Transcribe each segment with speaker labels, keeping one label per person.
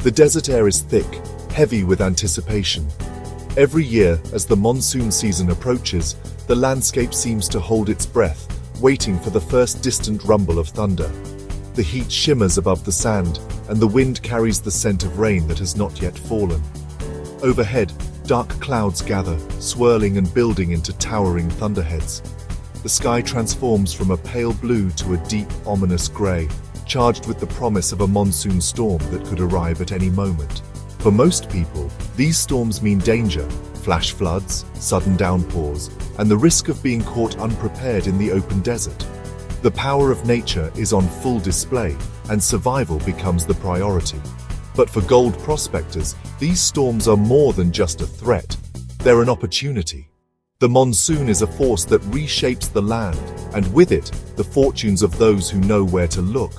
Speaker 1: The desert air is thick, heavy with anticipation. Every year, as the monsoon season approaches, the landscape seems to hold its breath, waiting for the first distant rumble of thunder. The heat shimmers above the sand, and the wind carries the scent of rain that has not yet fallen. Overhead, dark clouds gather, swirling and building into towering thunderheads. The sky transforms from a pale blue to a deep, ominous grey, charged with the promise of a monsoon storm that could arrive at any moment. For most people, these storms mean danger, flash floods, sudden downpours, and the risk of being caught unprepared in the open desert. The power of nature is on full display, and survival becomes the priority. But for gold prospectors, these storms are more than just a threat. They're an opportunity. The monsoon is a force that reshapes the land, and with it, the fortunes of those who know where to look.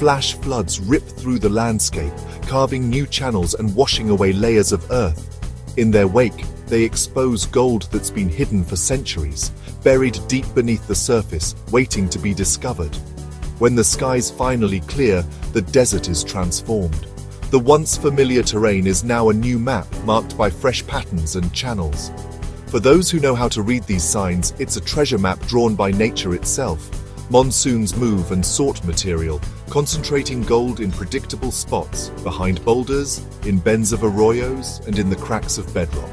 Speaker 1: Flash floods rip through the landscape, carving new channels and washing away layers of earth. In their wake, they expose gold that's been hidden for centuries, buried deep beneath the surface, waiting to be discovered. When the skies finally clear, the desert is transformed. The once familiar terrain is now a new map marked by fresh patterns and channels. For those who know how to read these signs, it's a treasure map drawn by nature itself. Monsoons move and sort material, concentrating gold in predictable spots, behind boulders, in bends of arroyos, and in the cracks of bedrock.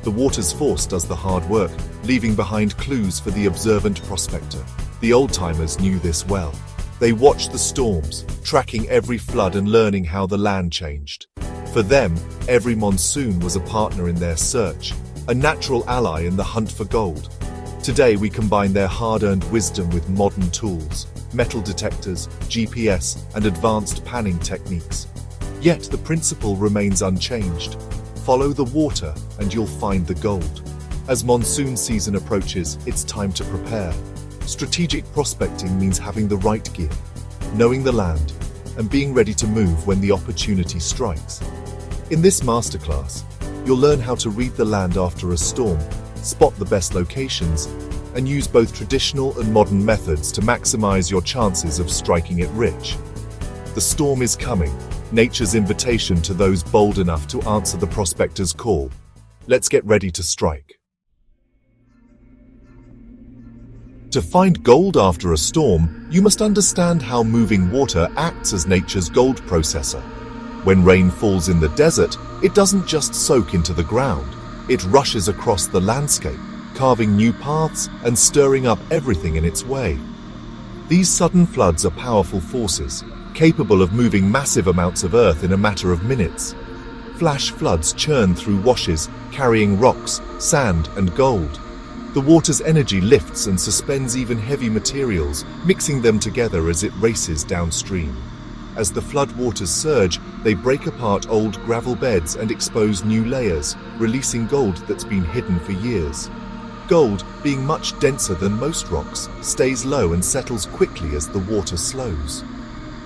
Speaker 1: The water's force does the hard work, leaving behind clues for the observant prospector. The old-timers knew this well. They watched the storms, tracking every flood and learning how the land changed. For them, every monsoon was a partner in their search, a natural ally in the hunt for gold. Today we combine their hard-earned wisdom with modern tools, metal detectors, GPS, and advanced panning techniques. Yet the principle remains unchanged. Follow the water and you'll find the gold. As monsoon season approaches, it's time to prepare. Strategic prospecting means having the right gear, knowing the land, and being ready to move when the opportunity strikes. In this masterclass, you'll learn how to read the land after a storm, spot the best locations, and use both traditional and modern methods to maximize your chances of striking it rich. The storm is coming, nature's invitation to those bold enough to answer the prospector's call. Let's get ready to strike. To find gold after a storm, you must understand how moving water acts as nature's gold processor. When rain falls in the desert, it doesn't just soak into the ground. It rushes across the landscape, carving new paths and stirring up everything in its way. These sudden floods are powerful forces, capable of moving massive amounts of earth in a matter of minutes. Flash floods churn through washes, carrying rocks, sand, and gold. The water's energy lifts and suspends even heavy materials, mixing them together as it races downstream. As the floodwaters surge, they break apart old gravel beds and expose new layers, releasing gold that's been hidden for years. Gold, being much denser than most rocks, stays low and settles quickly as the water slows.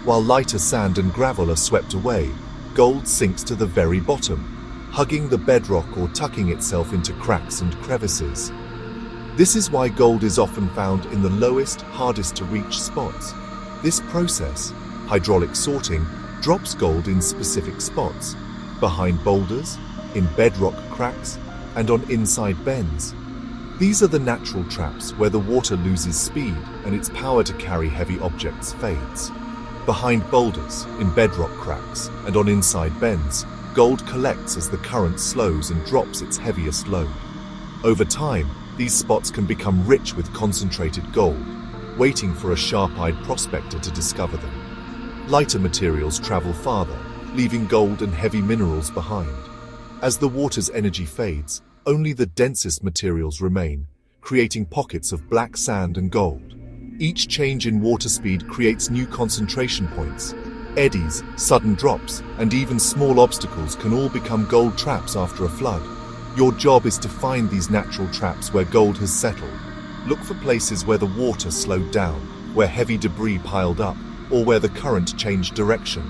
Speaker 1: While lighter sand and gravel are swept away, gold sinks to the very bottom, hugging the bedrock or tucking itself into cracks and crevices. This is why gold is often found in the lowest, hardest to reach spots. This process, hydraulic sorting, drops gold in specific spots, behind boulders, in bedrock cracks, and on inside bends. These are the natural traps where the water loses speed and its power to carry heavy objects fades. Behind boulders, in bedrock cracks, and on inside bends, gold collects as the current slows and drops its heaviest load. Over time, these spots can become rich with concentrated gold, waiting for a sharp-eyed prospector to discover them. Lighter materials travel farther, leaving gold and heavy minerals behind. As the water's energy fades, only the densest materials remain, creating pockets of black sand and gold. Each change in water speed creates new concentration points. Eddies, sudden drops, and even small obstacles can all become gold traps after a flood. Your job is to find these natural traps where gold has settled. Look for places where the water slowed down, where heavy debris piled up, or where the current changed direction.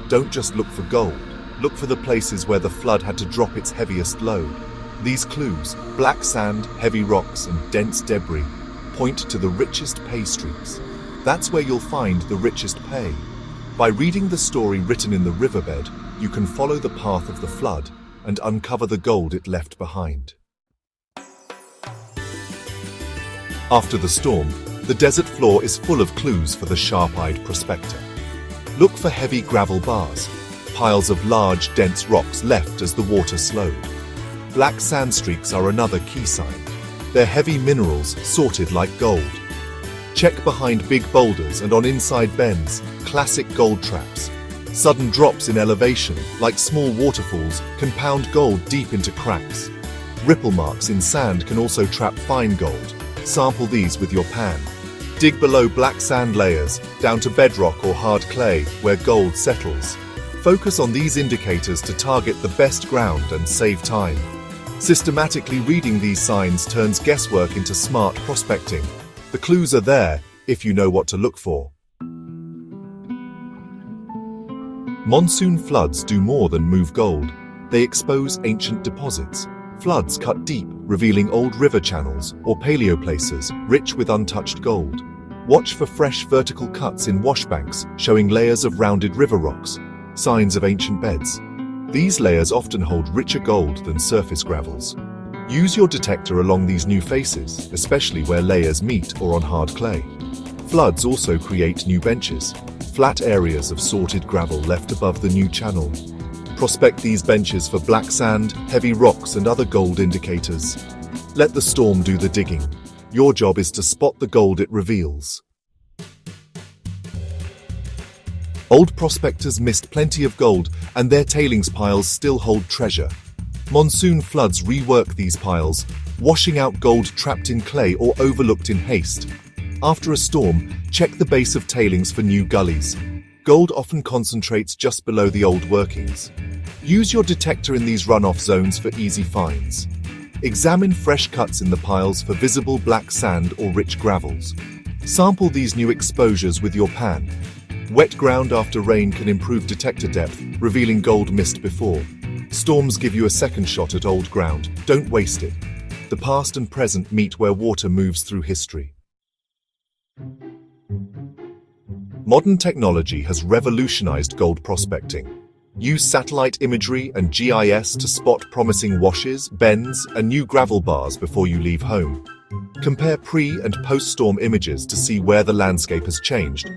Speaker 1: Don't just look for gold. Look for the places where the flood had to drop its heaviest load. These clues, black sand, heavy rocks, and dense debris, point to the richest pay streaks. That's where you'll find the richest pay. By reading the story written in the riverbed, you can follow the path of the flood and uncover the gold it left behind. After the storm, the desert floor is full of clues for the sharp-eyed prospector. Look for heavy gravel bars, piles of large, dense rocks left as the water slowed. Black sand streaks are another key sign. They're heavy minerals sorted like gold. Check behind big boulders and on inside bends, classic gold traps. Sudden drops in elevation, like small waterfalls, can pound gold deep into cracks. Ripple marks in sand can also trap fine gold. Sample these with your pan. Dig below black sand layers, down to bedrock or hard clay, where gold settles. Focus on these indicators to target the best ground and save time. Systematically reading these signs turns guesswork into smart prospecting. The clues are there, if you know what to look for. Monsoon floods do more than move gold. They expose ancient deposits. Floods cut deep, revealing old river channels or paleoplaces rich with untouched gold. Watch for fresh vertical cuts in washbanks showing layers of rounded river rocks, signs of ancient beds. These layers often hold richer gold than surface gravels. Use your detector along these new faces, especially where layers meet or on hard clay. Floods also create new benches, flat areas of sorted gravel left above the new channel. Prospect these benches for black sand, heavy rocks, and other gold indicators. Let the storm do the digging. Your job is to spot the gold it reveals. Old prospectors missed plenty of gold, and their tailings piles still hold treasure. Monsoon floods rework these piles, washing out gold trapped in clay or overlooked in haste. After a storm, check the base of tailings for new gullies. Gold often concentrates just below the old workings. Use your detector in these runoff zones for easy finds. Examine fresh cuts in the piles for visible black sand or rich gravels. Sample these new exposures with your pan. Wet ground after rain can improve detector depth, revealing gold missed before. Storms give you a second shot at old ground. Don't waste it. The past and present meet where water moves through history. Modern technology has revolutionized gold prospecting. Use satellite imagery and GIS to spot promising washes, bends, and new gravel bars before you leave home. Compare pre- and post-storm images to see where the landscape has changed.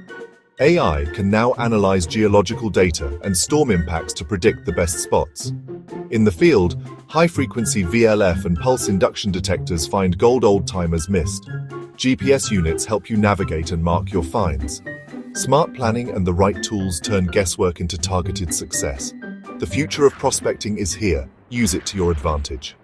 Speaker 1: AI can now analyze geological data and storm impacts to predict the best spots. In the field, high-frequency VLF and pulse induction detectors find gold old-timers missed. GPS units help you navigate and mark your finds. Smart planning and the right tools turn guesswork into targeted success. The future of prospecting is here. Use it to your advantage.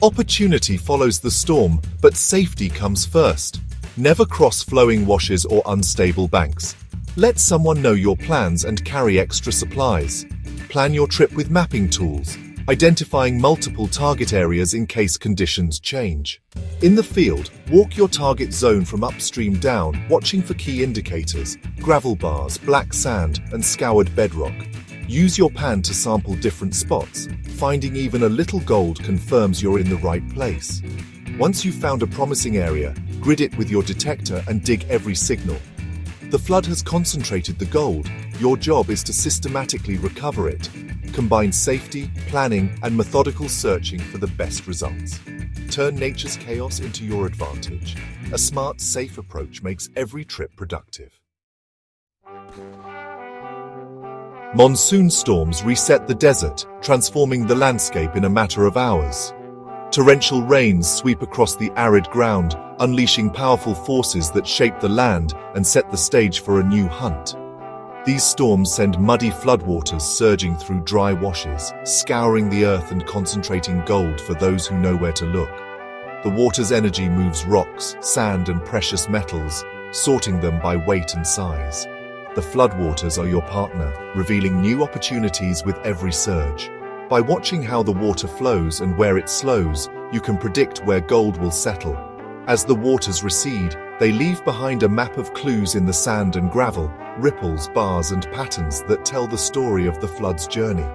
Speaker 1: Opportunity follows the storm, but safety comes first. Never cross flowing washes or unstable banks. Let someone know your plans and carry extra supplies. Plan your trip with mapping tools, identifying multiple target areas in case conditions change. In the field, walk your target zone from upstream down, watching for key indicators, gravel bars, black sand, and scoured bedrock. Use your pan to sample different spots. Finding even a little gold confirms you're in the right place. Once you've found a promising area, grid it with your detector and dig every signal. The flood has concentrated the gold. Your job is to systematically recover it. Combine safety, planning, and methodical searching for the best results. Turn nature's chaos into your advantage. A smart, safe approach makes every trip productive. Monsoon storms reset the desert, transforming the landscape in a matter of hours. Torrential rains sweep across the arid ground, unleashing powerful forces that shape the land and set the stage for a new hunt. These storms send muddy floodwaters surging through dry washes, scouring the earth and concentrating gold for those who know where to look. The water's energy moves rocks, sand, and precious metals, sorting them by weight and size. The floodwaters are your partner, revealing new opportunities with every surge. By watching how the water flows and where it slows, you can predict where gold will settle. As the waters recede, they leave behind a map of clues in the sand and gravel, ripples, bars, and patterns that tell the story of the flood's journey.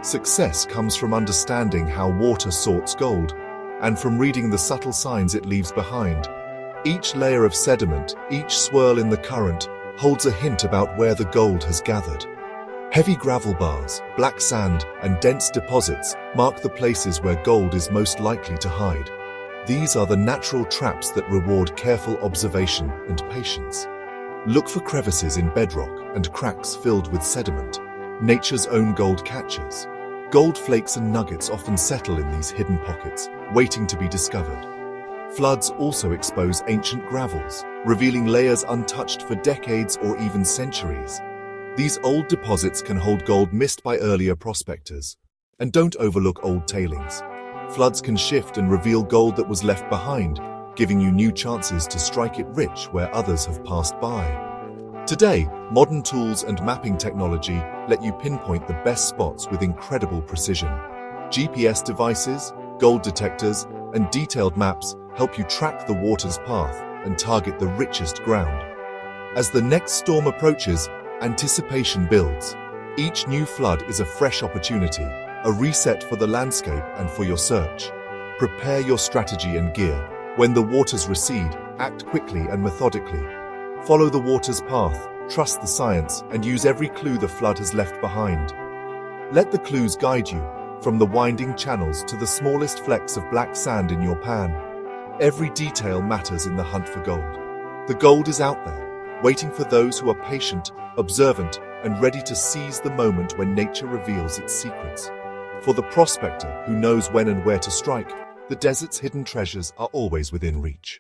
Speaker 1: Success comes from understanding how water sorts gold, and from reading the subtle signs it leaves behind. Each layer of sediment, each swirl in the current, holds a hint about where the gold has gathered. Heavy gravel bars, black sand, and dense deposits mark the places where gold is most likely to hide. These are the natural traps that reward careful observation and patience. Look for crevices in bedrock and cracks filled with sediment, nature's own gold catchers. Gold flakes and nuggets often settle in these hidden pockets, waiting to be discovered. Floods also expose ancient gravels, revealing layers untouched for decades or even centuries. These old deposits can hold gold missed by earlier prospectors. And don't overlook old tailings. Floods can shift and reveal gold that was left behind, giving you new chances to strike it rich where others have passed by. Today, modern tools and mapping technology let you pinpoint the best spots with incredible precision. GPS devices, gold detectors, and detailed maps help you track the water's path and target the richest ground. As the next storm approaches, anticipation builds. Each new flood is a fresh opportunity, a reset for the landscape and for your search. Prepare your strategy and gear. When the waters recede, act quickly and methodically. Follow the water's path, trust the science, and use every clue the flood has left behind. Let the clues guide you, from the winding channels to the smallest flecks of black sand in your pan. Every detail matters in the hunt for gold. The gold is out there, waiting for those who are patient, observant, and ready to seize the moment when nature reveals its secrets. For the prospector who knows when and where to strike, the desert's hidden treasures are always within reach.